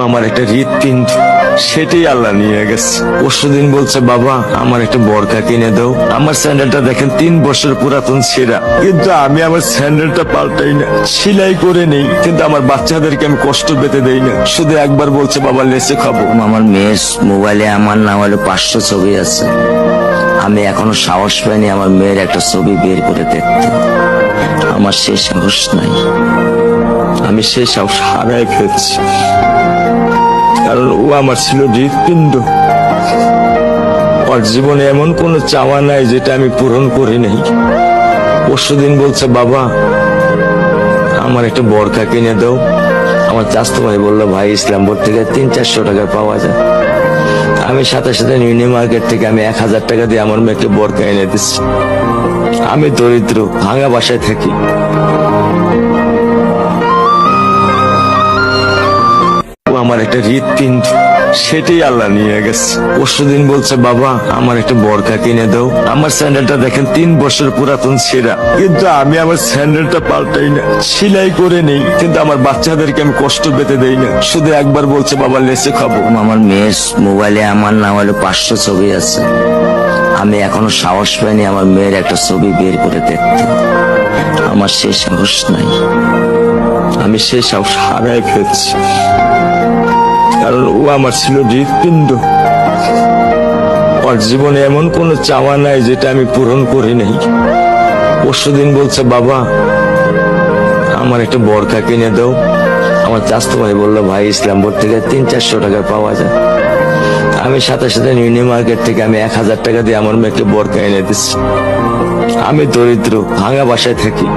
আমার একটা হৃৎপিণ্ড, সেটাই আল্লাহ নিয়ে গেছে। পরশুদিন বলছে, বাবা আমার একটা বরকা কিনে দাও। আমার স্যান্ডেলটা দেখেন 3 বছর পুরাতন ছেঁড়া, কিন্তু আমি আমার স্যান্ডেলটা পাল্টাই না, সেলাই করে নেই, কিন্তু আমার বাচ্চাদেরকে আমি কষ্ট পেতে দেই না। শুধু একবার বলছে, বাবা লেচে খাবো। আমার মেয়ের মোবাইলে আমার নাম হলো 500 ছবি আছে। আমি এখনো সাহস পাইনি আমার মেয়ের একটা ছবি বের করে দেখতে। আমার সে সাহস নাই। আমি সেই সাহস হারাই ফেলছি, কারণ ও আমার ছিল হৃৎপিণ্ড। ওর জীবনে এমন কোনো চাওয়া নাই যেটা আমি পূরণ করি নাই। পরশুদিন বলছে, বাবা আমার একটা বরকা কিনে দাও। আমার চাচতো ভাই বললো, ভাই ইসলামপুর থেকে 300-400 টাকা পাওয়া যায়। আমি সাথে সাথে নিউনি মার্কেট থেকে আমি 1000 টাকা দিয়ে আমার মেয়েকে বরকা এনে দিচ্ছি। আমি দরিদ্র, ভাঙা বাসায় থাকি। আমার একটা হৃৎপিণ্ড, সেটাই আল্লাহ নিয়ে গেছে। পরশুদিন বলছে, বাবা আমার একটা বরকা কিনে দাও। আমার স্যান্ডেলটা দেখেন 3 বছর পুরাতন ছেঁড়া, কিন্তু আমি আমার স্যান্ডেলটা পাল্টাই না, সেলাই করে নেই, কিন্তু আমার বাচ্চাদেরকে আমি কষ্ট পেতে দেই না। শুধু একবার বলছে, বাবা লেচে খাবো। আমার মেয়ের মোবাইলে আমার নাম হলো 500 ছবি আছে। আমি এখনো সাহস পাইনি আমার মেয়ের একটা ছবি বের করে দেখতে। আমার সে সাহস নাই। আমি সেই সাহস হারাই ফেলছি, কারণ ও আমার ছিল হৃৎপিণ্ড। ওর জীবনে এমন কোনো চাওয়া নাই যেটা আমি পূরণ করি নাই। পরশুদিন বলছে, বাবা আমার একটা বরকা কিনে দাও। আমার চাচতো ভাই বললো, ভাই ইসলামপুর থেকে 300-400 টাকা পাওয়া যায়। আমি সাথে সাথে নিউনি মার্কেট থেকে আমি 1000 টাকা দিয়ে আমার মেয়েকে বরকা এনে দিচ্ছি। আমি দরিদ্র, ভাঙা বাসায় থাকি।